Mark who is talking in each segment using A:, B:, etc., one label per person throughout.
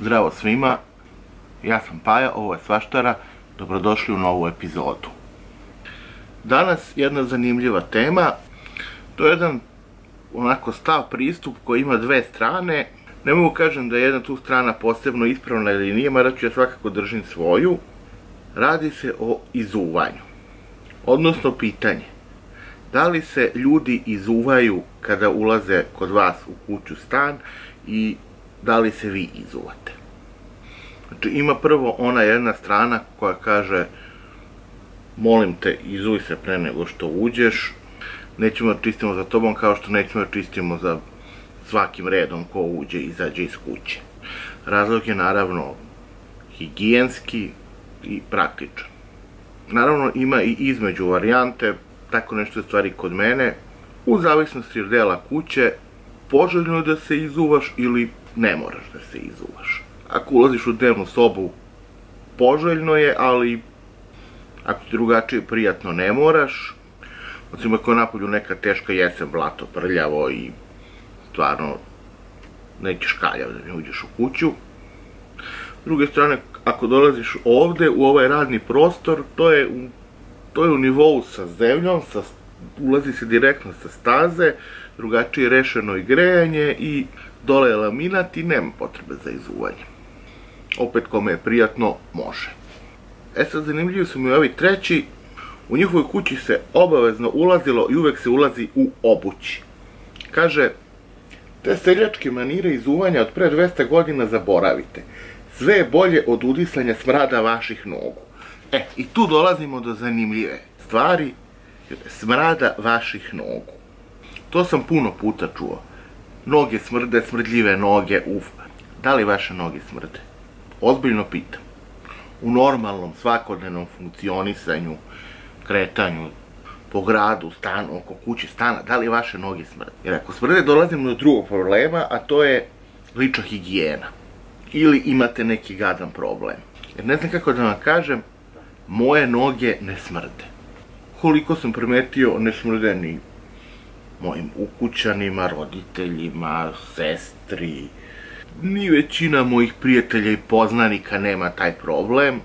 A: Zdravo svima, ja sam Paja, ovo je Svaštara, dobrodošli u novu epizodu. Danas jedna zanimljiva tema, to je jedan onako stav pristup koji ima dve strane. Ne mogu kažem da je jedna tu strana posebno ispravna ili nije, mada ću ja svakako držim svoju. Radi se o izuvanju, odnosno pitanje. Da li se ljudi izuvaju kada ulaze kod vas u kuću, stan i da li se vi izuvate? Znači ima prvo ona jedna strana koja kaže molim te izuj se pre nego što uđeš, nećemo da čistimo za tobom kao što nećemo da čistimo za svakim redom ko uđe i izađe iz kuće. Razlog je naravno higijenski i praktičan. Naravno ima i između varijante, tako nešto je stvari kod mene, u zavisnosti od dela kuće, poželjno je da se izuvaš ili ne moraš da se izuvaš. Ako ulaziš u dnevnu sobu, poželjno je, ali ako ti drugačije prijatno ne moraš. Osim ako je napolju neka teška jesen, blato, prljavo i stvarno nećeš kaljav da mi uđeš u kuću. S druge strane, ako dolaziš ovde u ovaj radni prostor, to je u nivou sa zemljom, ulazi se direktno sa staze, drugačije je rešeno i grejanje i dole je laminat i nema potrebe za izuvanje. Opet kome je prijatno, može. Sad zanimljivi su mi ovi treći, u njihovoj kući se obavezno ulazilo i uvek se ulazi u obući. Kaže, te seljačke manire izuvanja od pre 200 godina zaboravite. Sve je bolje od udisanja smrada vaših nogu. I tu dolazimo do zanimljive stvari, smrada vaših nogu. To sam puno puta čuo. Noge smrde, smrdljive noge, Da li vaše noge smrde? Ozbiljno pitam. U normalnom, svakodnevnom funkcionisanju, kretanju, po gradu, stanu, oko kući, stana, da li vaše noge smrde? Jer ako smrde, dolazimo do drugog problema, a to je lična higijena. Ili imate neki gadan problem. Jer ne znam kako da vam kažem, moje noge ne smrde. Koliko sam primetio, ne smrde ni mojim ukućanima, roditeljima, sestri, ni većina mojih prijatelja i poznanika nema taj problem.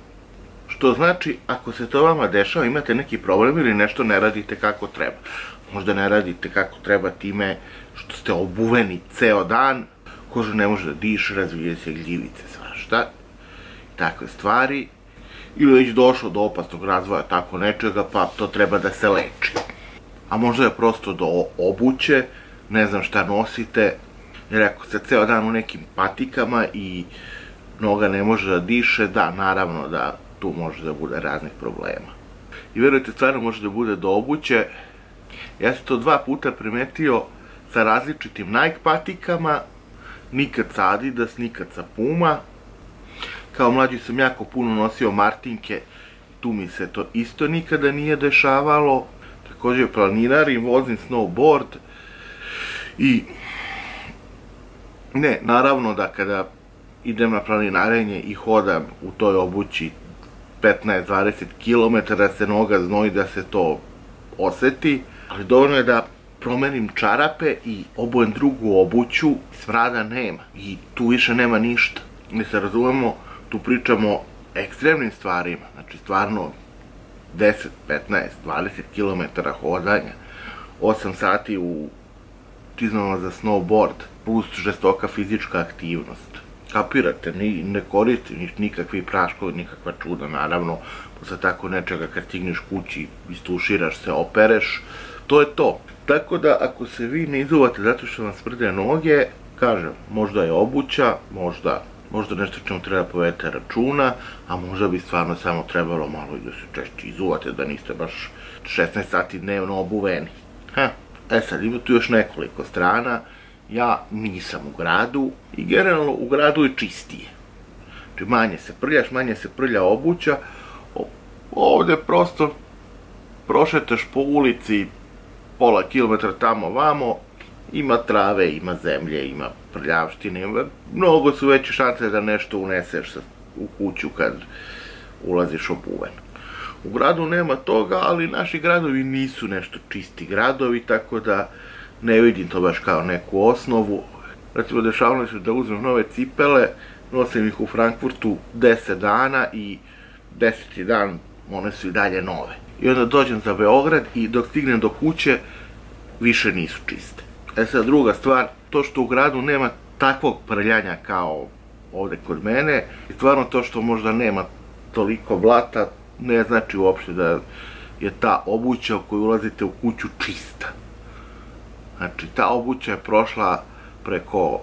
A: Što znači, ako se to vama dešava, imate neki problem ili nešto ne radite kako treba. Možda ne radite kako treba time što ste obuveni ceo dan, koža ne može da diše, razvije se gljivice, svašta, takve stvari. Ili već došlo do opasnog razvoja tako nečega, pa to treba da se leči. A možda je prosto do obuće, ne znam šta nosite, jer ako ste ceo dan u nekim patikama i noga ne može da diše, da, naravno da tu može da bude raznih problema. I verujte, stvarno može da bude do obuće. Ja sam to 2 puta primetio sa različitim Nike patikama, nikad sa Adidas, nikad sa Puma. Kao mlađi sam jako puno nosio Martinke, tu mi se to isto nikada nije dešavalo. Također planinarim, vozim snowboard i ne, naravno da kada idem na planinarenje i hodam u toj obući 15-20 km da se noga znoji, da se to oseti, ali dovoljno je da promenim čarape i obujem drugu obuću, smrada nema i tu više nema ništa. Mi se razumemo, tu pričamo o ekstremnim stvarima, znači stvarno 10, 15, 20 km hodanja, 8 sati u čizmama za snowboard, plus žestoka fizička aktivnost. Kapirate, ne koristim nikakvi praškovi, nikakva čuda, naravno, posle tako nečega kad stigneš kući, istuširaš se, opereš, to je to. Tako da, ako se vi ne izuvate zato što vam smrde noge, kažem, možda je obuća, možda nešto čemu treba povedete računa, a možda bi stvarno samo trebalo malo i da se češće izuvate, da niste baš 16 sati dnevno obuveni. Sad, ima tu još nekoliko strana. Ja nisam u gradu i generalno u gradu je čistije. Znači manje se prljaš, manje se prlja obuća. Ovde prosto prošetaš po ulici pola kilometra tamo vamo, ima trave, ima zemlje, ima prljavštine, mnogo su veće šanse da nešto uneseš u kuću kad ulaziš obuven. U gradu nema toga, ali naši gradovi nisu nešto čisti gradovi, tako da ne vidim to baš kao neku osnovu. Recimo, dešavalo se da uzmem nove cipele, nosim ih u Frankfurtu 10 dana i 10. dan one su i dalje nove. I onda dođem za Beograd i dok stignem do kuće više nisu čiste. Sad druga stvar, to što u gradu nema takvog prljanja kao ovde kod mene, i stvarno to što možda nema toliko blata ne znači uopšte da je ta obuća u koju ulazite u kuću čista. Znači, ta obuća je prošla preko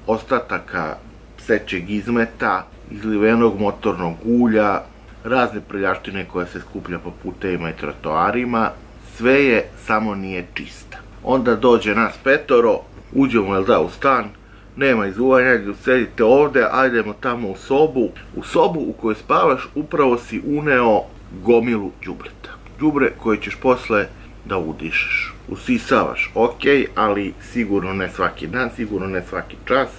A: ostataka psećeg izmeta, izlivenog motornog ulja, razne prljaštine koja se skuplja po putevima i trotoarima, sve je, samo nije čista. Onda dođe nas 5, uđemo, u stan, nema izuvanja, sedite ovde, ajdemo tamo u sobu. U sobu u kojoj spavaš upravo si uneo gomilu đubreta. Đubre koje ćeš posle da udišeš. Usisavaš, ok, ali sigurno ne svaki dan, sigurno ne svaki čas.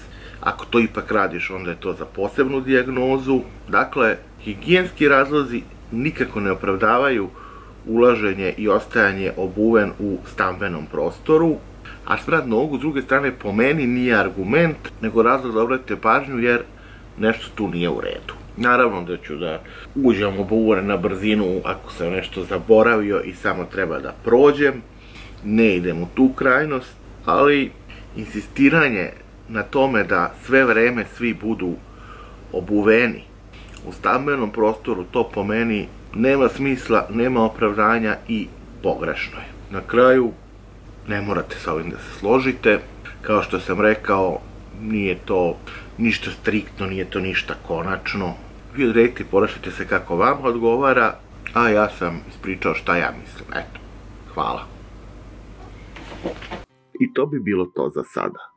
A: Ako to ipak radiš, onda je to za posebnu dijagnozu. Dakle, higijenski razlozi nikako ne opravdavaju ulaženje i ostajanje obuven u stambenom prostoru, a smrad nogu, s druge strane, po meni nije argument, nego razlog da obratite pažnju jer nešto tu nije u redu. Naravno da ću da uđem obuven na brzinu ako sam nešto zaboravio i samo treba da prođem, ne idem u tu krajnost, ali insistiranje na tome da sve vreme svi budu obuveni u stambenom prostoru, to po meni nema smisla, nema opravdanja i pogrešno je. Na kraju, ne morate sa ovim da se složite. Kao što sam rekao, nije to ništa striktno, nije to ništa konačno. Vi odredite i ponašajte se kako vam odgovara, a ja sam ispričao šta ja mislim. Eto, hvala. I to bi bilo to za sada.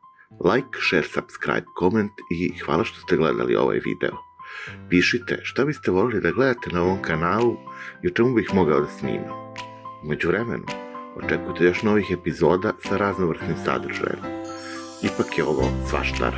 A: Like, share, subscribe, comment i hvala što ste gledali ovaj video. Pišite šta biste voljeli da gledate na ovom kanalu i o čemu bih mogao da snimam. U međuvremenu, očekujte još novih epizoda sa raznovrsnim sadržajem. Ipak je ovo svaštara.